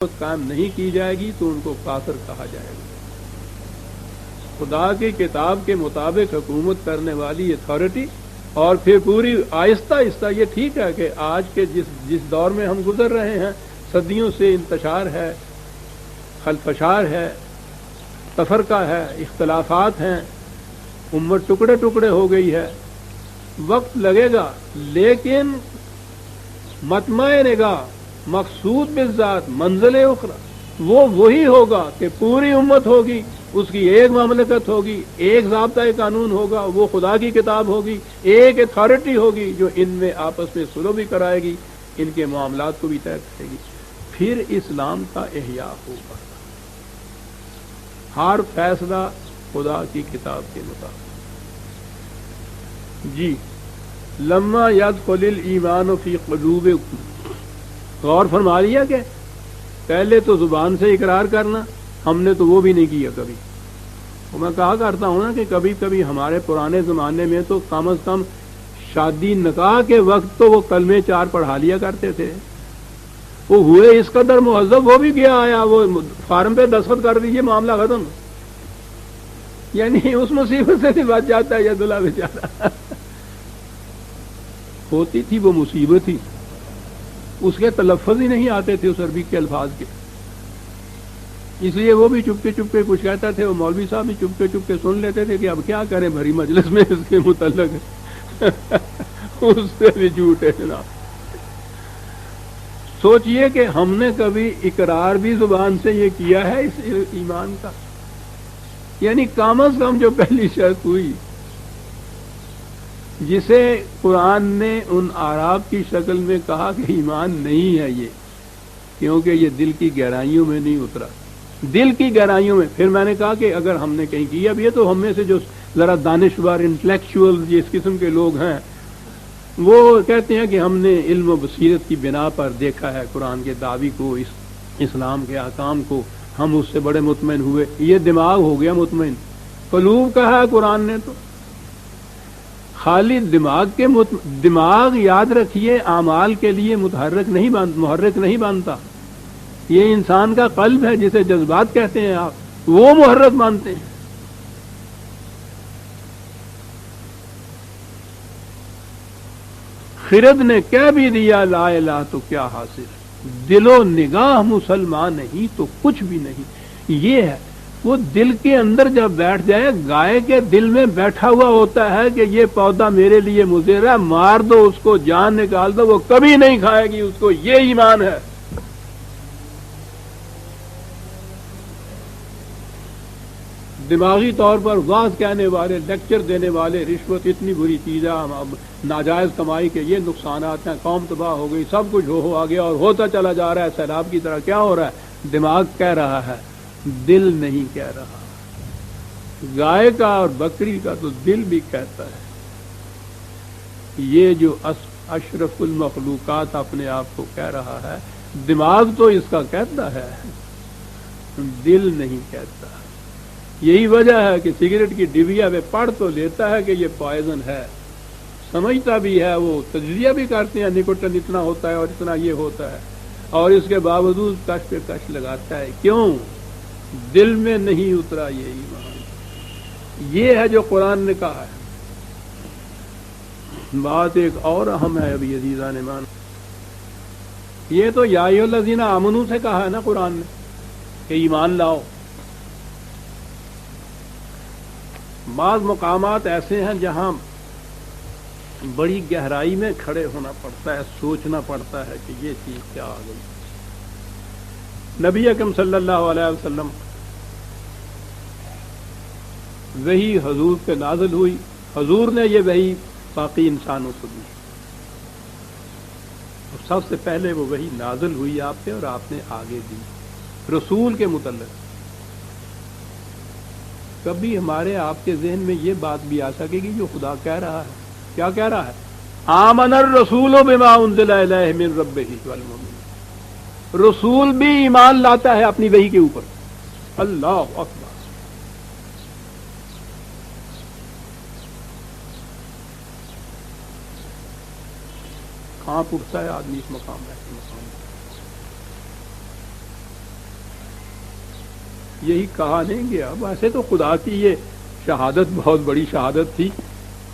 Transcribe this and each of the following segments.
قائم نہیں کی جائے گی تو ان کو کافر کہا جائے گا۔ خدا کی کتاب کے مطابق حکومت کرنے والی اتھارٹی، اور پھر پوری آہستہ آہستہ، یہ ٹھیک ہے کہ آج کے جس دور میں ہم گزر رہے ہیں، صدیوں سے انتشار ہے، خلفشار ہے، تفرقہ ہے، اختلافات ہیں، امت ٹکڑے ٹکڑے ہو گئی ہے، وقت لگے گا، لیکن مطمع نگاہ، مقصود بالذات، منزل اخری وہی ہوگا کہ پوری امت ہوگی، اس کی ایک مملکت ہوگی، ایک ضابطۂ قانون ہوگا، وہ خدا کی کتاب ہوگی، ایک اتھارٹی ہوگی جو ان میں آپس میں صلح بھی کرائے گی، ان کے معاملات کو بھی طے کرے گی، پھر اسلام کا احیاء ہوگا۔ ہر فیصلہ خدا کی کتاب کے مطابق۔ جی، لما یدخل الایمان فی قلوبکم، غور فرما لیا کہ پہلے تو زبان سے اقرار کرنا، ہم نے تو وہ بھی نہیں کیا کبھی۔ تو میں کہا کرتا ہوں نا کہ کبھی کبھی ہمارے پرانے زمانے میں تو کم از کم شادی نکاح کے وقت تو وہ کلمے 4 پڑھا لیا کرتے تھے، وہ ہوئے اس قدر مہذب، وہ بھی گیا آیا، وہ فارم پہ دستخط کر دیجئے، معاملہ ختم۔ یعنی اس مصیبت سے بھی بچ جاتا ہے یہ دلہا بیچارہ۔ ہوتی تھی وہ مصیبت ہی، اس کے تلفظ ہی نہیں آتے تھے اس عربی کے الفاظ کے، اس لیے وہ بھی چپکے چپکے کچھ کہتا تھے، وہ مولوی صاحب بھی چپکے چپکے سن لیتے تھے کہ اب کیا کریں بھری مجلس میں اس کے متعلق۔ اس سے بھی جھوٹ ہے جناب۔ سوچئے کہ ہم نے کبھی اقرار بھی زبان سے یہ کیا ہے اس ایمان کا، یعنی کم از کم جو پہلی شرط ہوئی، جسے قرآن نے ان اعراب کی شکل میں کہا کہ ایمان نہیں ہے یہ، کیونکہ یہ دل کی گہرائیوں میں نہیں اترا، دل کی گہرائیوں میں۔ پھر میں نے کہا کہ اگر ہم نے کہیں کیا، اب یہ تو ہم میں سے جو ذرا دانشور انٹلیکچوئل اس قسم کے لوگ ہیں، وہ کہتے ہیں کہ ہم نے علم و بصیرت کی بنا پر دیکھا ہے قرآن کے دعوی کو، اسلام کے احکام کو، ہم اس سے بڑے مطمئن ہوئے۔ یہ دماغ ہو گیا مطمئن، قلوب کہا ہے قرآن نے تو خالی دماغ یاد رکھیے اعمال کے لیے محرک نہیں بنتا، یہ انسان کا قلب ہے جسے جذبات کہتے ہیں آپ، وہ محرک مانتے ہیں۔ خرد نے کہہ بھی دیا لا الہ تو کیا حاصل، دل و نگاہ مسلمان نہیں تو کچھ بھی نہیں۔ یہ ہے وہ دل کے اندر جب بیٹھ جائے، گائے کے دل میں بیٹھا ہوا ہوتا ہے کہ یہ پودا میرے لیے مضر ہے، مار دو اس کو، جان نکال دو، وہ کبھی نہیں کھائے گی، اس کو یہ ایمان ہے۔ دماغی طور پر واعظ کہنے والے، لیکچر دینے والے، رشوت اتنی بری چیز ہے، ناجائز کمائی کے یہ نقصانات ہیں، قوم تباہ ہو گئی، سب کچھ ہو آ گیا اور ہوتا چلا جا رہا ہے سیلاب کی طرح۔ کیا ہو رہا ہے؟ دماغ کہہ رہا ہے، دل نہیں کہہ رہا۔ گائے کا اور بکری کا تو دل بھی کہتا ہے۔ یہ جو اشرف المخلوقات اپنے آپ کو کہہ رہا ہے، دماغ تو اس کا کہتا ہے، دل نہیں کہتا۔ یہی وجہ ہے کہ سگریٹ کی ڈبیا پہ پڑھ تو لیتا ہے کہ یہ پوائزن ہے، سمجھتا بھی ہے، وہ تجزیہ بھی کرتے ہیں، نکوٹن اتنا ہوتا ہے اور اتنا یہ ہوتا ہے، اور اس کے باوجود کش پہ کش لگاتا ہے۔ کیوں؟ دل میں نہیں اترا یہ ایمان۔ یہ ہے جو قرآن نے کہا ہے۔ بات ایک اور اہم ہے ابھی عزیزان ایمان، یہ تو یا ایھا الذین آمنوا سے کہا ہے نا قرآن نے کہ ایمان لاؤ۔ بعض مقامات ایسے ہیں جہاں بڑی گہرائی میں کھڑے ہونا پڑتا ہے، سوچنا پڑتا ہے کہ یہ چیز کیا آ گئی۔ نبی اکرم صلی اللہ علیہ وسلم وحی حضور پہ نازل ہوئی، حضور نے یہ وحی باقی انسانوں کو دی، اور سب سے پہلے وہ وحی نازل ہوئی آپ پہ اور آپ نے آگے دی رسول کے متعلق۔ کبھی ہمارے آپ کے ذہن میں یہ بات بھی آ سکے گی جو خدا کہہ رہا ہے؟ کیا کہہ رہا ہے؟ آمن الرسول بما انزل الیہ من ربہ والمؤمنون۔ رسول بھی ایمان لاتا ہے اپنی وحی کے اوپر۔ اللہ اکبر۔ کہاں اٹھتا ہے آدمی اس مقام ہے؟ یہی کہا نہیں گیا. ویسے تو خدا کی یہ شہادت بہت بڑی شہادت تھی،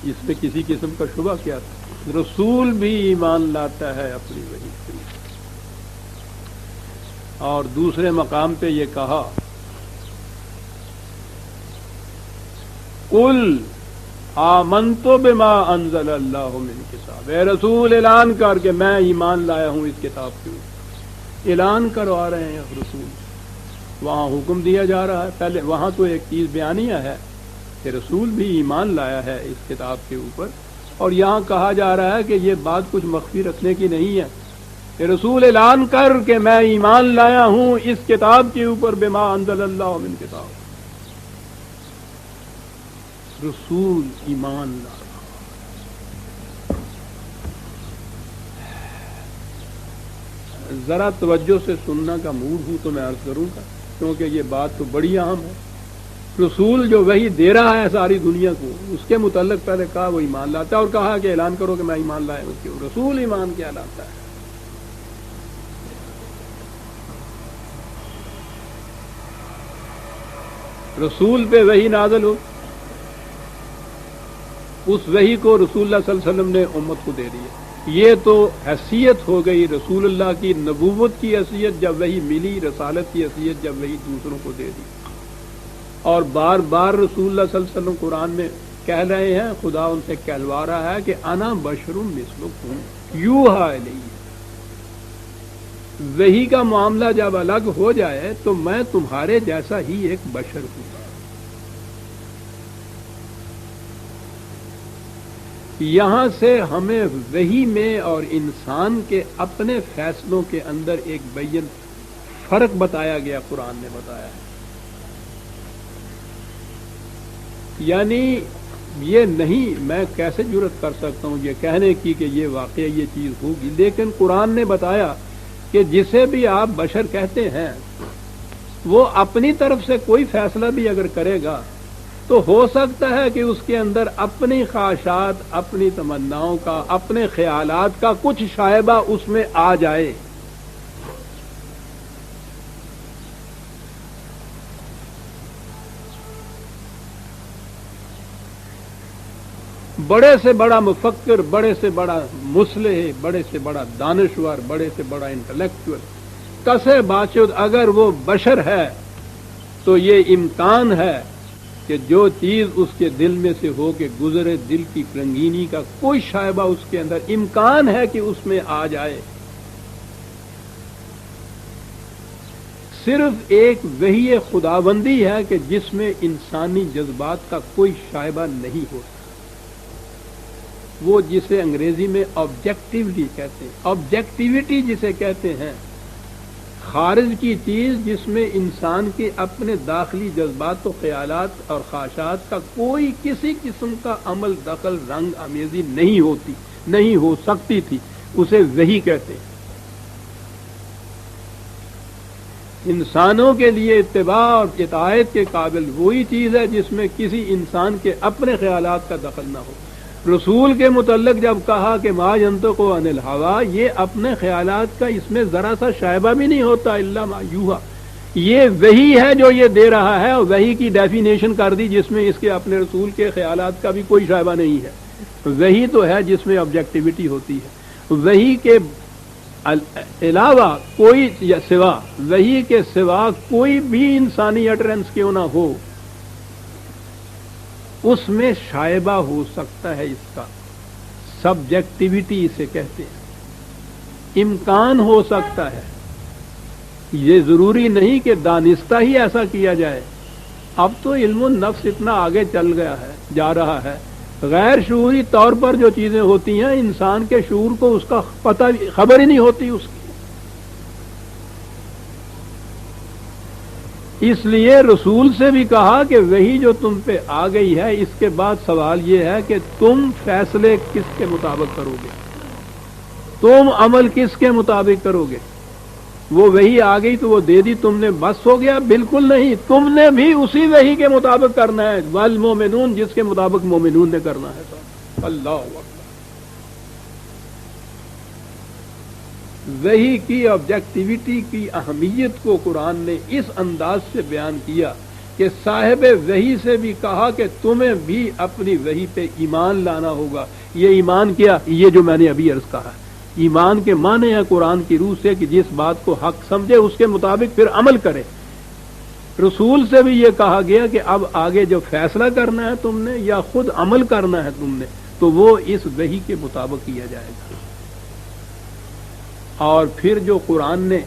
اس میں کسی قسم کا شبہ کیا تھا. رسول بھی ایمان لاتا ہے اپنی وحی پہ. اور دوسرے مقام پہ یہ کہا قل آمنت بما انزل اللہ من کتاب، اے رسول اعلان کر کے میں ایمان لایا ہوں اس کتاب کے اوپر. اعلان کروا رہے ہیں رسول، وہاں حکم دیا جا رہا ہے. پہلے وہاں تو ایک چیز بیانیہ ہے کہ رسول بھی ایمان لایا ہے اس کتاب کے اوپر، اور یہاں کہا جا رہا ہے کہ یہ بات کچھ مخفی رکھنے کی نہیں ہے کہ رسول اعلان کر کہ میں ایمان لایا ہوں اس کتاب کے اوپر بما انزل اللہ من کتاب. رسول ایمان لا رہا. ذرا توجہ سے سننا کا موڈ ہوں تو میں عرض کروں گا، کیونکہ یہ بات تو بڑی اہم ہے. رسول جو وہی دے رہا ہے ساری دنیا کو، اس کے متعلق پہلے کہا وہ ایمان لاتا ہے، اور کہا کہ اعلان کرو کہ میں ایمان لایا ہوں. کیوں رسول ایمان کیا لاتا ہے؟ رسول پہ وحی نازل ہو، اس وحی کو رسول اللہ صلی اللہ علیہ وسلم نے امت کو دے دی ہے. یہ تو حیثیت ہو گئی رسول اللہ کی، نبوت کی حیثیت جب وحی ملی، رسالت کی حیثیت جب وحی دوسروں کو دے دی. اور بار بار رسول اللہ صلی اللہ علیہ وسلم قرآن میں کہہ رہے ہیں، خدا ان سے کہلوا رہا ہے کہ انا بشر مثلکم یوحی الی. وحی کا معاملہ جب الگ ہو جائے تو میں تمہارے جیسا ہی ایک بشر ہوں. یہاں سے ہمیں وحی میں اور انسان کے اپنے فیصلوں کے اندر ایک بین فرق بتایا گیا، قرآن نے بتایا ہے. یعنی یہ نہیں، میں کیسے جرأت کر سکتا ہوں یہ کہنے کی کہ یہ واقعہ یہ چیز ہوگی، لیکن قرآن نے بتایا کہ جسے بھی آپ بشر کہتے ہیں وہ اپنی طرف سے کوئی فیصلہ بھی اگر کرے گا تو ہو سکتا ہے کہ اس کے اندر اپنی خواہشات، اپنی تمناؤں کا، اپنے خیالات کا کچھ شائبہ اس میں آ جائے. بڑے سے بڑا مفکر، بڑے سے بڑا مصلح، بڑے سے بڑا دانشور، بڑے سے بڑا انٹلیکچوئل، کسے باشد اگر وہ بشر ہے تو یہ امکان ہے کہ جو چیز اس کے دل میں سے ہو کے گزرے، دل کی رنگینی کا کوئی شائبہ اس کے اندر امکان ہے کہ اس میں آ جائے. صرف ایک وحی خداوندی ہے کہ جس میں انسانی جذبات کا کوئی شائبہ نہیں ہوتا، وہ جسے انگریزی میں آبجیکٹیولی کہتے ہیں، آبجیکٹیوٹی جسے کہتے ہیں، خارج کی چیز جس میں انسان کے اپنے داخلی جذبات و خیالات اور خواہشات کا کوئی کسی قسم کا عمل دخل رنگ آمیزی نہیں ہوتی، نہیں ہو سکتی تھی، اسے وحی کہتے ہیں. انسانوں کے لیے اتباع اور اطاعت کے قابل وہی چیز ہے جس میں کسی انسان کے اپنے خیالات کا دخل نہ ہو. رسول کے متعلق جب کہا کہ ما ینطق عن الہوی، یہ اپنے خیالات کا اس میں ذرا سا شائبہ بھی نہیں ہوتا، الا ما یوحی. یہ وحی ہے جو یہ دے رہا ہے، اور وحی کی ڈیفینیشن کر دی جس میں اس کے اپنے رسول کے خیالات کا بھی کوئی شائبہ نہیں ہے. وحی تو ہے جس میں آبجیکٹیوٹی ہوتی ہے. وحی کے علاوہ کوئی سوا، وحی کے سوا کوئی بھی انسانی اٹرنس کیوں نہ ہو، اس میں شائبہ ہو سکتا ہے. اس کا سبجیکٹیوٹی اسے کہتے ہیں، امکان ہو سکتا ہے. یہ ضروری نہیں کہ دانستہ ہی ایسا کیا جائے. اب تو علم النفس اتنا آگے چل گیا ہے، جا رہا ہے، غیر شعوری طور پر جو چیزیں ہوتی ہیں انسان کے شعور کو اس کا پتہ، خبر ہی نہیں ہوتی اس کی. اس لیے رسول سے بھی کہا کہ وہی جو تم پہ آ گئی ہے، اس کے بعد سوال یہ ہے کہ تم فیصلے کس کے مطابق کرو گے، تم عمل کس کے مطابق کرو گے. وہ وہی آ گئی تو وہ دے دی تم نے، بس ہو گیا؟ بالکل نہیں، تم نے بھی اسی وہی کے مطابق کرنا ہے. والمومنون، جس کے مطابق مومنون نے کرنا ہے. اللہ اکبر. وحی کی آبجیکٹیوٹی کی اہمیت کو قرآن نے اس انداز سے بیان کیا کہ صاحب وحی سے بھی کہا کہ تمہیں بھی اپنی وحی پہ ایمان لانا ہوگا۔ یہ ایمان کیا؟ یہ جو میں نے ابھی عرض کہا، ایمان کے معنی ہے قرآن کی روح سے کہ جس بات کو حق سمجھے اس کے مطابق پھر عمل کرے۔ رسول سے بھی یہ کہا گیا کہ اب آگے جو فیصلہ کرنا ہے تم نے یا خود عمل کرنا ہے تم نے، تو وہ اس وحی کے مطابق کیا جائے گا۔ اور پھر جو قرآن نے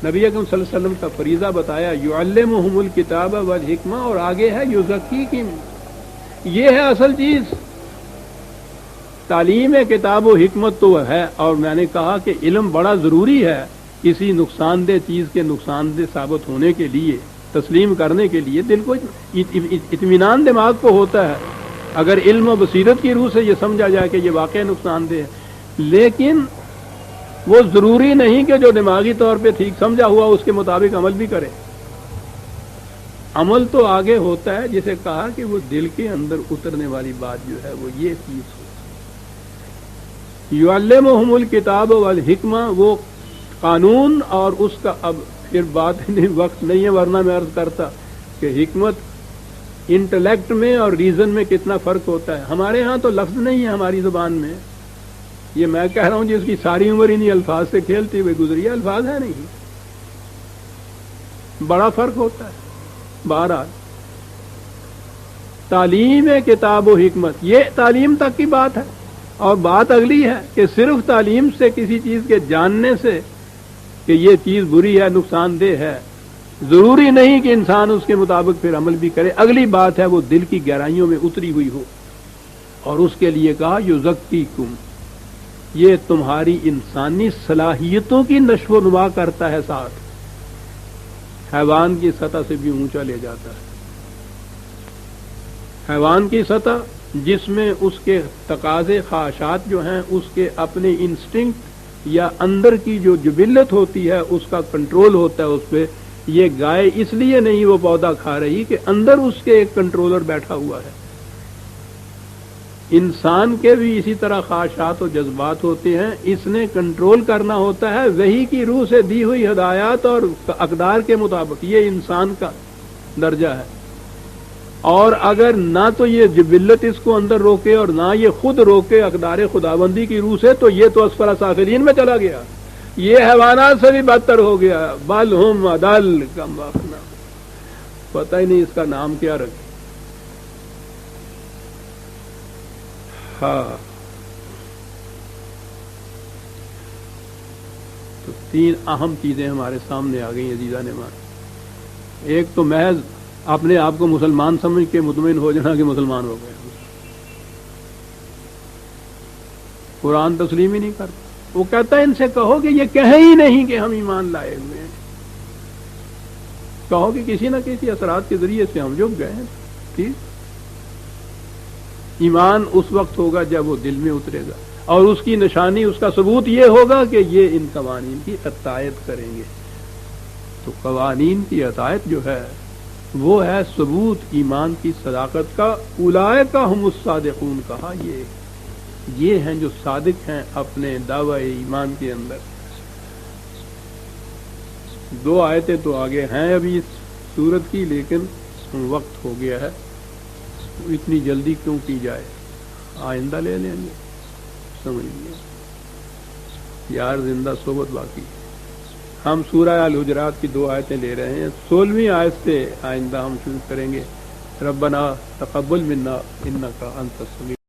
نبی اکرم صلی اللہ علیہ وسلم کا فریضہ بتایا، یعلمہم الکتاب والحکمہ، اور آگے ہے یزکیہم، یہ ہے اصل چیز۔ تعلیم کتاب و حکمت تو ہے، اور میں نے کہا کہ علم بڑا ضروری ہے کسی نقصان دہ چیز کے نقصان دہ ثابت ہونے کے لیے، تسلیم کرنے کے لیے دل کو اطمینان دماغ کو ہوتا ہے اگر علم و بصیرت کی روح سے یہ سمجھا جائے کہ یہ واقع نقصان دہ ہے، لیکن وہ ضروری نہیں کہ جو دماغی طور پہ ٹھیک سمجھا ہوا اس کے مطابق عمل بھی کرے۔ عمل تو آگے ہوتا ہے، جسے کہا کہ وہ دل کے اندر اترنے والی بات جو ہے وہ یہ چیز ہوتی ہے۔ یعلمہم الکتاب والحکمہ، وہ قانون، اور اس کا اب پھر بات وقت نہیں ہے ورنہ میں عرض کرتا کہ حکمت انٹلیکٹ میں اور ریزن میں کتنا فرق ہوتا ہے۔ ہمارے ہاں تو لفظ نہیں ہے ہماری زبان میں، یہ میں کہہ رہا ہوں جس کی ساری عمر انہی الفاظ سے کھیلتے ہوئے گزری ہے، الفاظ ہے نہیں، بڑا فرق ہوتا ہے۔ بہرحال تعلیم کتاب و حکمت یہ تعلیم تک کی بات ہے، اور بات اگلی ہے کہ صرف تعلیم سے کسی چیز کے جاننے سے کہ یہ چیز بری ہے، نقصان دہ ہے، ضروری نہیں کہ انسان اس کے مطابق پھر عمل بھی کرے۔ اگلی بات ہے وہ دل کی گہرائیوں میں اتری ہوئی ہو، اور اس کے لیے کہا یزکیکم، یہ تمہاری انسانی صلاحیتوں کی نشو و نما کرتا ہے، ساتھ حیوان کی سطح سے بھی اونچا لے جاتا ہے۔ حیوان کی سطح جس میں اس کے تقاضے خواہشات جو ہیں، اس کے اپنے انسٹنکٹ یا اندر کی جو جبلت ہوتی ہے اس کا کنٹرول ہوتا ہے اس پہ۔ یہ گائے اس لیے نہیں وہ پودا کھا رہی کہ اندر اس کے ایک کنٹرولر بیٹھا ہوا ہے۔ انسان کے بھی اسی طرح خواہشات و جذبات ہوتے ہیں، اس نے کنٹرول کرنا ہوتا ہے وحی کی روح سے دی ہوئی ہدایات اور اقدار کے مطابق، یہ انسان کا درجہ ہے۔ اور اگر نہ تو یہ جبلت اس کو اندر روکے اور نہ یہ خود روکے اقدار خداوندی کی روح سے، تو یہ تو اسفل سافلین میں چلا گیا، یہ حیوانات سے بھی بدتر ہو گیا۔ بل ہم اضل، کم وقت پتہ ہی نہیں اس کا نام کیا رکھے۔ ہاں، تو تین اہم چیزیں ہمارے سامنے آ گئی عزیزان مان۔ ایک تو محض اپنے آپ کو مسلمان سمجھ کے مطمئن ہو جانا کہ مسلمان ہو گئے، قرآن تسلیم ہی نہیں کرتا۔ وہ کہتا ہے ان سے کہو کہ یہ کہیں ہی نہیں کہ ہم ایمان لائے ہوئے ہیں، کہو کہ کسی نہ کسی اثرات کے ذریعے سے ہم جھک گئے ہیں۔ ٹھیک، ایمان اس وقت ہوگا جب وہ دل میں اترے گا، اور اس کی نشانی، اس کا ثبوت یہ ہوگا کہ یہ ان قوانین کی اطاعت کریں گے۔ تو قوانین کی اطاعت جو ہے وہ ہے ثبوت ایمان کی صداقت کا۔ اولئک ہم الصادقون کہا، یہ ہیں جو صادق ہیں اپنے دعوی ایمان کے اندر۔ دو آیتیں تو آگے ہیں ابھی اس سورت کی، لیکن وقت ہو گیا ہے، اتنی جلدی کیوں کی جائے، آئندہ لے لیں گے، سمجھ لیں یار، زندہ صحبت باقی۔ ہم سورہ الحجرات کی 2 آیتیں لے رہے ہیں، 16ویں آیت سے آئندہ ہم شروع کریں گے۔ ربنا تقبل منا انک انت السمیع